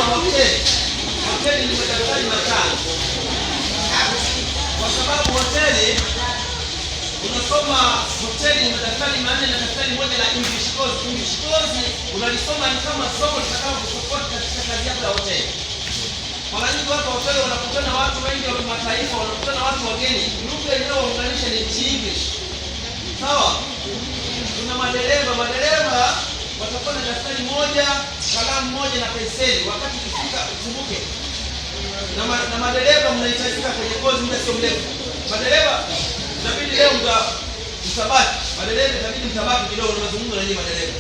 wa hoteli. Hoteli ni madaftari matano, kwa sababu hoteli unasoma, hoteli ni madaftari manne na daftari moja la English course. English course unalisoma ni kama somo litakalo kusupport katika kazi yako ya hoteli. Mara nyingi watu wa hoteli wanakutana watu wengi wa kimataifa, wanakutana watu wageni. Lugha inayounganisha ni English. Sawa? Kuna madereva watakuwa na daftari moja, kalamu moja na penseli. Wakati ukifika ukumbuke. Na madereva mnahitajika kwenye kozi muda sio mrefu. Madereva inabidi leo mtabaki. Madereva inabidi mtabaki kidogo na mazungumzo na nyinyi madereva.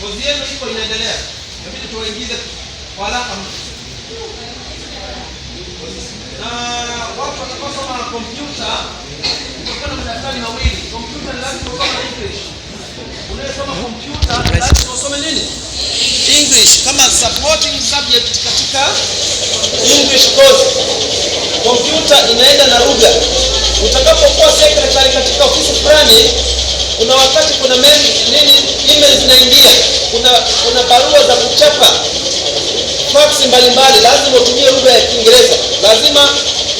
Kozi yenu iko inaendelea. Inabidi tuwaingize kwa haraka. Na watu watakaosoma na kompyuta kutakuwa na madaftari mawili. Kompyuta ni lazima usome English. Unayesoma kompyuta lazima usome nini? English kama supporting subject katika English course. Kompyuta inaenda na lugha. Utakapokuwa secretary katika ofisi fulani, kuna wakati kuna email zinaingia, kuna barua za kuchapa, fax mbalimbali, lazima utumie lugha ya Kiingereza. Lazima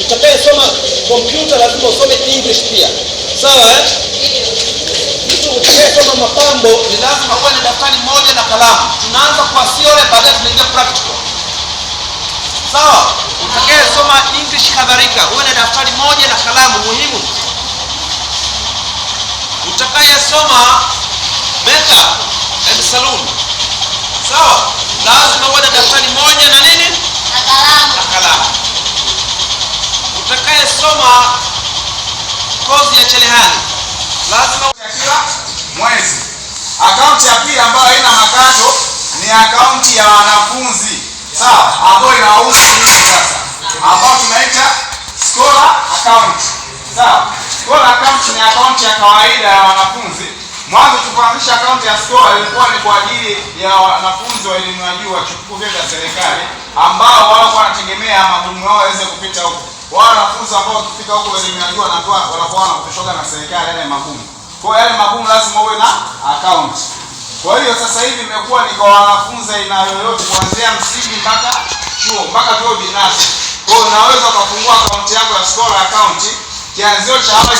utakayesoma kompyuta lazima usome English pia. Sawa eh? Mtu utakayesoma mapambo ni lazima uwe na daftari moja na kalamu. Tunaanza kwa theory, baadaye tunaingia practical. Sawa? Utakayesoma English kadhalika uwe na daftari moja na kalamu muhimu. Utakayesoma makeup and salon, sawa? Lazima uwe na daftari moja na nini? Na kalamu. Utakayesoma kozi ya cherehani lazima kila mwezi. Akaunti ya pili ambayo haina makato ni akaunti ya wanafunzi, sawa, ambayo inahusu nini sasa, ambayo tunaita scholar account. Sawa, scholar account ni akaunti ya kawaida ya wanafunzi. Mwanzo tukuanzisha akaunti ya scholar ilikuwa ni kwa ajili ya wanafunzi wa elimu ya juu wa chuo kikuu vya serikali ambao wao wanategemea magumu yao yaweze kupita huko. Wao wanafunzi ambao wakifika huko elimu ya juu wanakuwa wanapishana na serikali yale magumu. Kwa hiyo yale magumu lazima uwe na account. Kwa hiyo sasa hivi imekuwa ni kwa wanafunzi aina yoyote kuanzia msingi mpaka chuo mpaka chuo binafsi. Kwa hiyo unaweza ukafungua akaunti yako ya scholar account. Kianzio cha awali